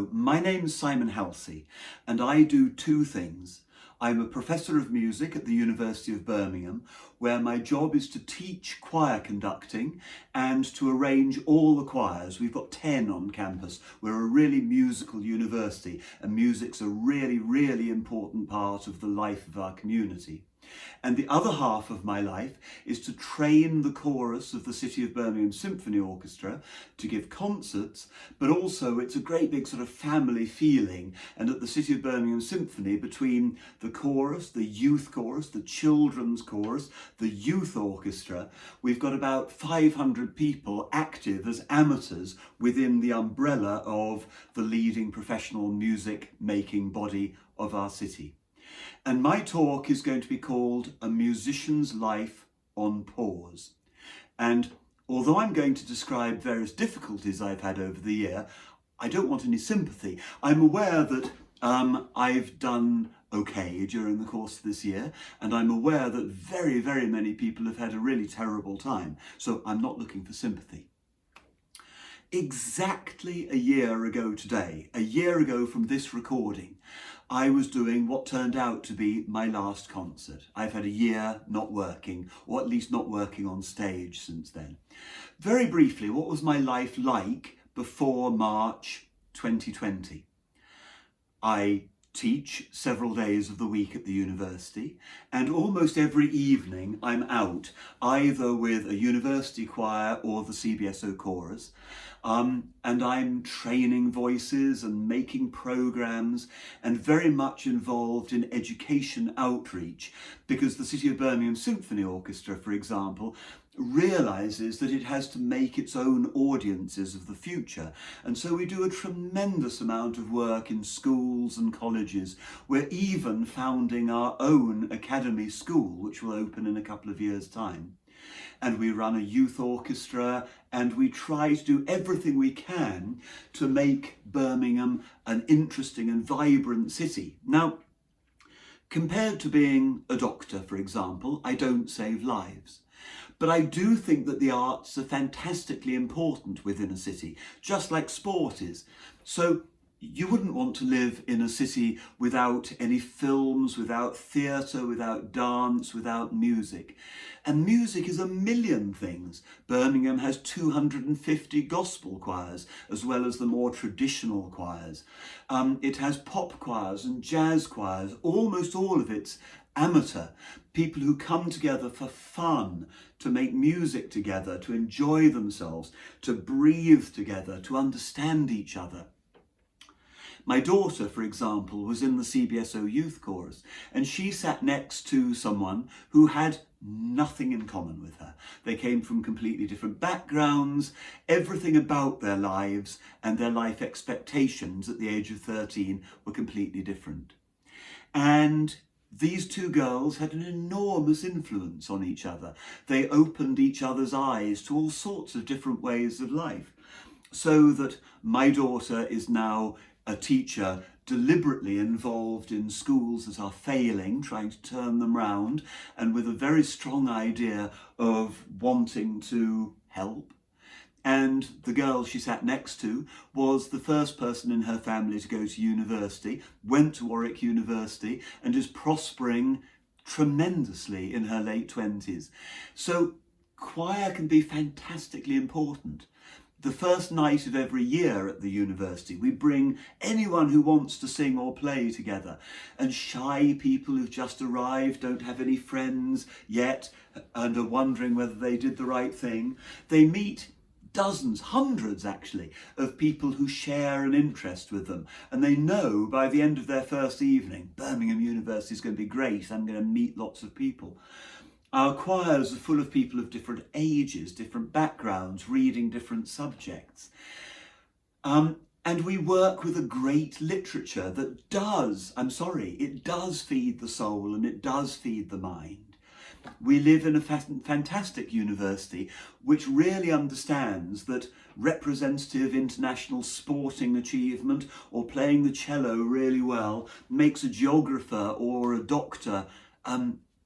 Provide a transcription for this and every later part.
So, my name's Simon Halsey, and I do two things. I'm a professor of music at the University of Birmingham, where my job is to teach choir conducting and to arrange all the choirs. We've got 10 on campus. We're a really musical university, and music's a really, really important part of the life of our community. And the other half of my life is to train the chorus of the City of Birmingham Symphony Orchestra to give concerts, but also it's a great big sort of family feeling. And at the City of Birmingham Symphony, between the chorus, the youth chorus, the children's chorus, the youth orchestra, we've got about 500 people active as amateurs within the umbrella of the leading professional music making body of our city. And my talk is going to be called A Musician's Life on Pause. And although I'm going to describe various difficulties I've had over the year, I don't want any sympathy. I'm aware that I've done okay during the course of this year, and I'm aware that very, very many people have had a really terrible time. So I'm not looking for sympathy. Exactly a year ago today, a year ago from this recording, I was doing what turned out to be my last concert. I've had a year not working, or at least not working on stage since then. Very briefly, what was my life like before March 2020? I teach several days of the week at the university, and almost every evening I'm out, either with a university choir or the CBSO chorus, and I'm training voices and making programs and very much involved in education outreach, because the City of Birmingham Symphony Orchestra, for example, realises that it has to make its own audiences of the future. And so we do a tremendous amount of work in schools and colleges. We're even founding our own academy school, which will open in a couple of years' time. And we run a youth orchestra, and we try to do everything we can to make Birmingham an interesting and vibrant city. Now, compared to being a doctor, for example, I don't save lives. But I do think that the arts are fantastically important within a city, just like sport is. So you wouldn't want to live in a city without any films, without theatre, without dance, without music. And music is a million things. Birmingham has 250 gospel choirs, as well as the more traditional choirs. It has pop choirs and jazz choirs, almost all of it's amateur, people who come together for fun, to make music together, to enjoy themselves, to breathe together, to understand each other. My daughter, for example, was in the CBSO youth chorus, and she sat next to someone who had nothing in common with her. They came from completely different backgrounds. Everything about their lives and their life expectations at the age of 13 were completely different. And these two girls had an enormous influence on each other. They opened each other's eyes to all sorts of different ways of life. So that my daughter is now a teacher deliberately involved in schools that are failing, trying to turn them round, and with a very strong idea of wanting to help. And the girl she sat next to was the first person in her family to go to university, went to Warwick University, and is prospering tremendously in her late 20s. So choir can be fantastically important. The first night of every year at the university, we bring anyone who wants to sing or play together. And shy people who've just arrived, don't have any friends yet, and are wondering whether they did the right thing, they meet dozens, hundreds actually, of people who share an interest with them. And they know by the end of their first evening, Birmingham University is going to be great, I'm going to meet lots of people. Our choirs are full of people of different ages, different backgrounds, reading different subjects. And we work with a great literature that does feed the soul and it does feed the mind. We live in a fantastic university which really understands that representative international sporting achievement or playing the cello really well makes a geographer or a doctor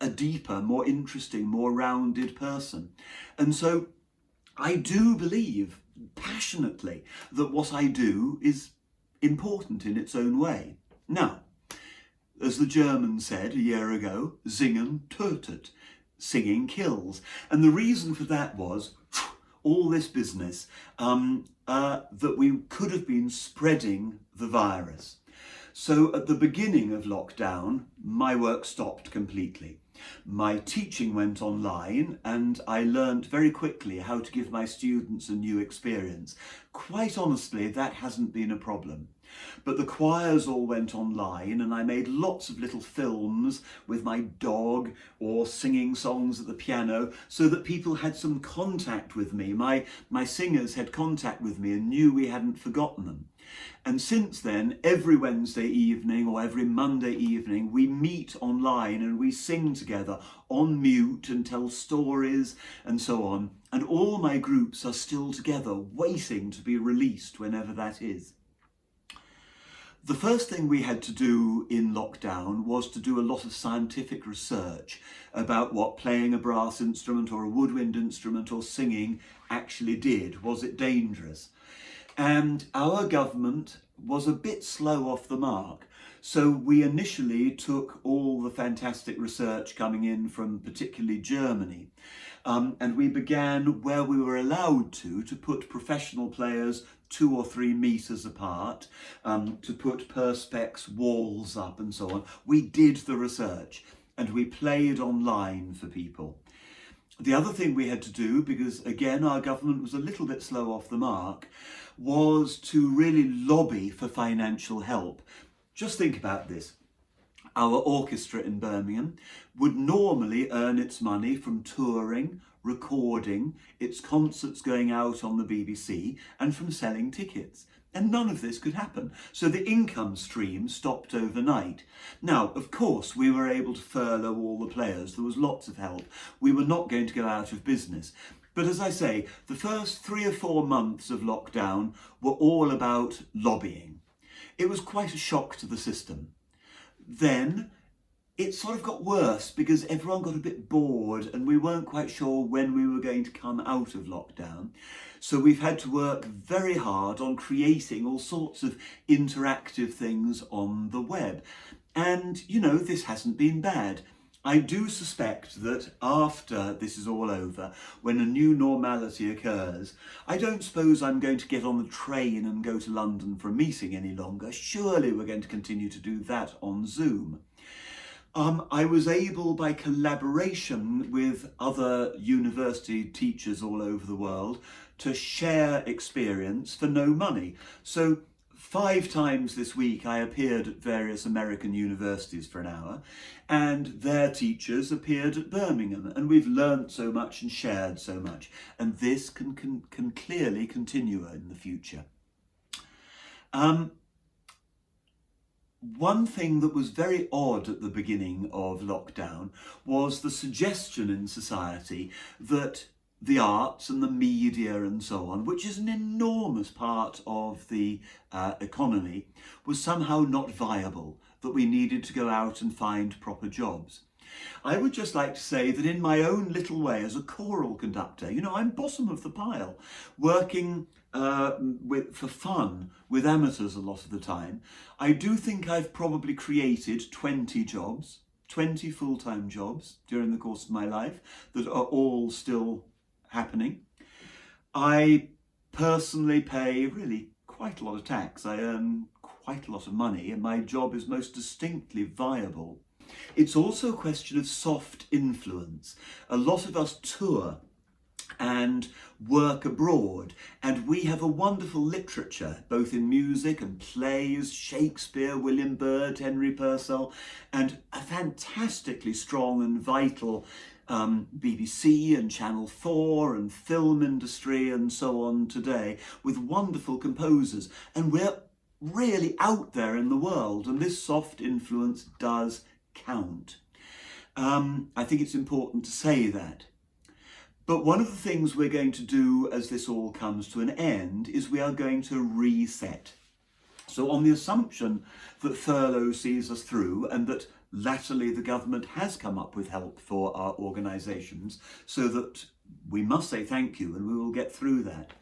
a deeper, more interesting, more rounded person. And so I do believe passionately that what I do is important in its own way. Now, as the Germans said a year ago, singen tötet, singing kills. And the reason for that was all this business that we could have been spreading the virus. So at the beginning of lockdown, my work stopped completely. My teaching went online and I learned very quickly how to give my students a new experience. Quite honestly, that hasn't been a problem. But the choirs all went online and I made lots of little films with my dog or singing songs at the piano so that people had some contact with me. My singers had contact with me and knew we hadn't forgotten them. And since then, every Wednesday evening or every Monday evening, we meet online and we sing together on mute and tell stories and so on. And all my groups are still together, waiting to be released whenever that is. The first thing we had to do in lockdown was to do a lot of scientific research about what playing a brass instrument or a woodwind instrument or singing actually did. Was it dangerous? And our government was a bit slow off the mark. So we initially took all the fantastic research coming in from particularly Germany. And we began where we were allowed to put professional players 2 or 3 meters apart, to put perspex walls up and so on. We did the research and we played online for people. The other thing we had to do, because again our government was a little bit slow off the mark, was to really lobby for financial help. Just think about this. Our orchestra in Birmingham would normally earn its money from touring, recording, its concerts going out on the BBC, and from selling tickets. And none of this could happen. So the income stream stopped overnight. Now, of course, we were able to furlough all the players. There was lots of help. We were not going to go out of business. But as I say, the first 3 or 4 months of lockdown were all about lobbying. It was quite a shock to the system. Then it sort of got worse because everyone got a bit bored and we weren't quite sure when we were going to come out of lockdown. So we've had to work very hard on creating all sorts of interactive things on the web. And, you know, this hasn't been bad. I do suspect that after this is all over, when a new normality occurs, I don't suppose I'm going to get on the train and go to London for a meeting any longer. Surely we're going to continue to do that on Zoom. I was able, by collaboration with other university teachers all over the world, to share experience for no money. So 5 times this week I appeared at various American universities for an hour, and their teachers appeared at Birmingham, and we've learnt so much and shared so much, and this can clearly continue in the future. One thing that was very odd at the beginning of lockdown was the suggestion in society that the arts and the media and so on, which is an enormous part of the economy, was somehow not viable, that we needed to go out and find proper jobs. I would just like to say that in my own little way as a choral conductor, you know, I'm bottom of the pile, working for fun with amateurs a lot of the time. I do think I've probably created 20 jobs, 20 full-time jobs during the course of my life that are all still happening. I personally pay really quite a lot of tax. I earn quite a lot of money and my job is most distinctly viable. It's also a question of soft influence. A lot of us tour and work abroad, and we have a wonderful literature, both in music and plays, Shakespeare, William Byrd, Henry Purcell, and a fantastically strong and vital BBC and Channel 4 and film industry and so on today, with wonderful composers, and we're really out there in the world, and this soft influence does count. I think it's important to say that. But one of the things we're going to do as this all comes to an end is we are going to reset. So on the assumption that furlough sees us through and that latterly the government has come up with help for our organisations, so that we must say thank you and we will get through that.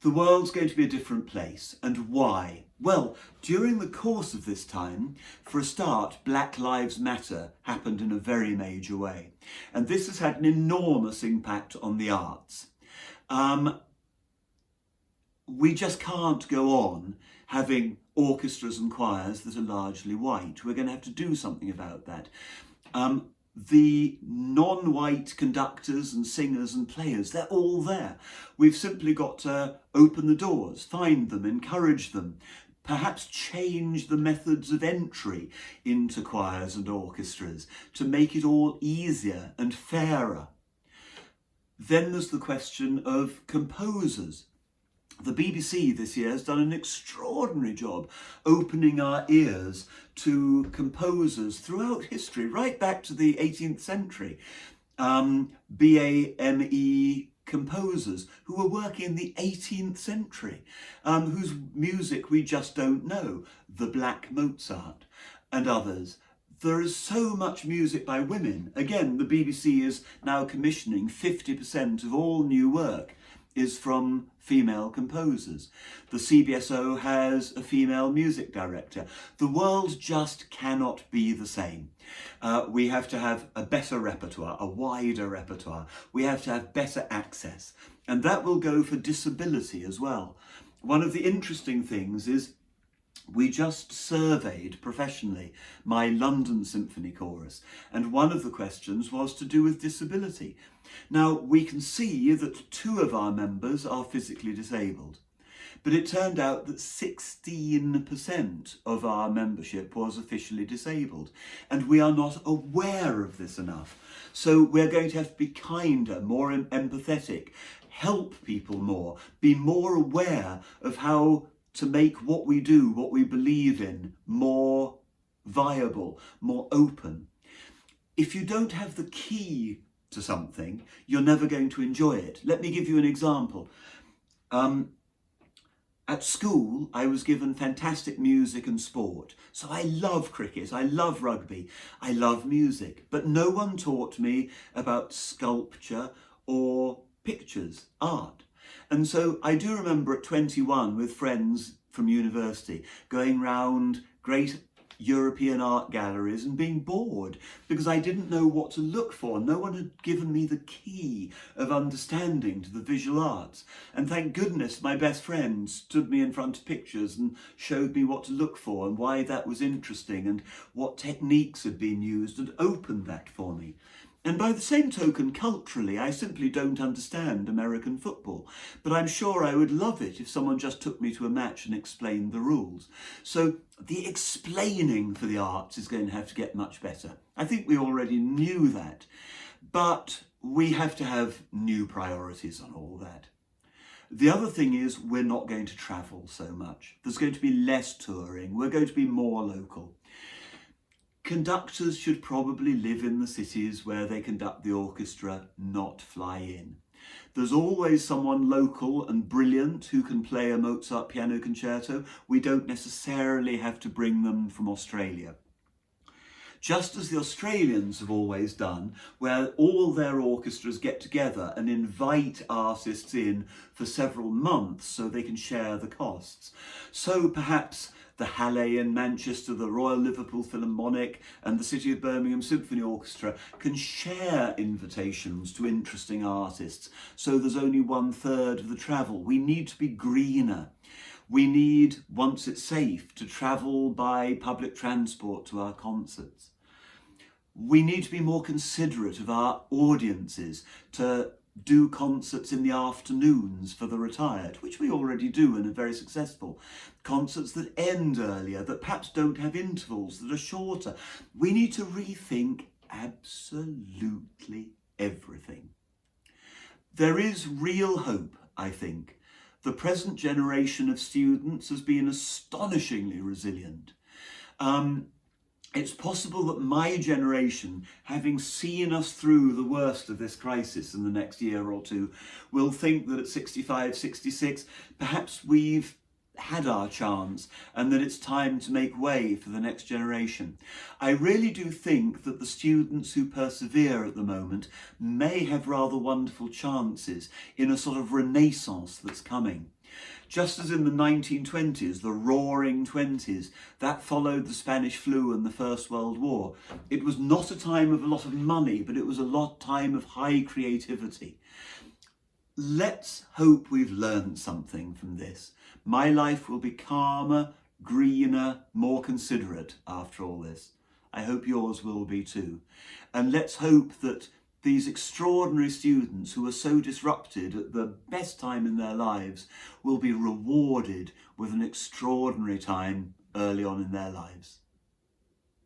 The world's going to be a different place. And why? Well, during the course of this time, for a start, Black Lives Matter happened in a very major way. And this has had an enormous impact on the arts. We just can't go on having orchestras and choirs that are largely white. We're going to have to do something about that. The non-white conductors and singers and players, they're all there. We've simply got to open the doors, find them, encourage them, perhaps change the methods of entry into choirs and orchestras to make it all easier and fairer. Then there's the question of composers. The BBC this year has done an extraordinary job opening our ears to composers throughout history, right back to the 18th century. BAME composers who were working in the 18th century, whose music we just don't know, the Black Mozart and others. There is so much music by women. Again, the BBC is now commissioning 50% of all new work is from female composers. The CBSO has a female music director. The world just cannot be the same. We have to have a better repertoire, a wider repertoire. We have to have better access. And that will go for disability as well. One of the interesting things is we just surveyed professionally my London Symphony Chorus, and one of the questions was to do with disability. Now, we can see that 2 of our members are physically disabled, but it turned out that 16% of our membership was officially disabled, and we are not aware of this enough. So we're going to have to be kinder, more empathetic, help people more, be more aware of how to make what we do, what we believe in, more viable, more open. If you don't have the key to something, you're never going to enjoy it. Let me give you an example. At school, I was given fantastic music and sport. So I love cricket, I love rugby, I love music. But no one taught me about sculpture or pictures, art. And so I do remember at 21 with friends from university going round great European art galleries and being bored because I didn't know what to look for. No one had given me the key of understanding to the visual arts. And thank goodness my best friend stood me in front of pictures and showed me what to look for and why that was interesting and what techniques had been used and opened that for me. And by the same token, culturally, I simply don't understand American football, but I'm sure I would love it if someone just took me to a match and explained the rules. So the explaining for the arts is going to have to get much better. I think we already knew that, but we have to have new priorities on all that. The other thing is we're not going to travel so much. There's going to be less touring. We're going to be more local. Conductors should probably live in the cities where they conduct the orchestra, not fly in. There's always someone local and brilliant who can play a Mozart piano concerto. We don't necessarily have to bring them from Australia. Just as the Australians have always done, where all their orchestras get together and invite artists in for several months so they can share the costs. So perhaps the Halsey in Manchester, the Royal Liverpool Philharmonic and the City of Birmingham Symphony Orchestra can share invitations to interesting artists, so there's only 1/3 of the travel. We need to be greener. We need, once it's safe, to travel by public transport to our concerts. We need to be more considerate of our audiences, to do concerts in the afternoons for the retired, which we already do and are very successful. Concerts that end earlier, that perhaps don't have intervals, that are shorter. We need to rethink absolutely everything. There is real hope, I think. The present generation of students has been astonishingly resilient. It's possible that my generation, having seen us through the worst of this crisis in the next year or two, will think that at 65, 66, perhaps we've had our chance and that it's time to make way for the next generation. I really do think that the students who persevere at the moment may have rather wonderful chances in a sort of renaissance that's coming. Just as in the 1920s, the roaring 20s, that followed the Spanish flu and the First World War, it was not a time of a lot of money, but it was a time of high creativity. Let's hope we've learned something from this. My life will be calmer, greener, more considerate after all this. I hope yours will be too. And let's hope that these extraordinary students who are so disrupted at the best time in their lives will be rewarded with an extraordinary time early on in their lives.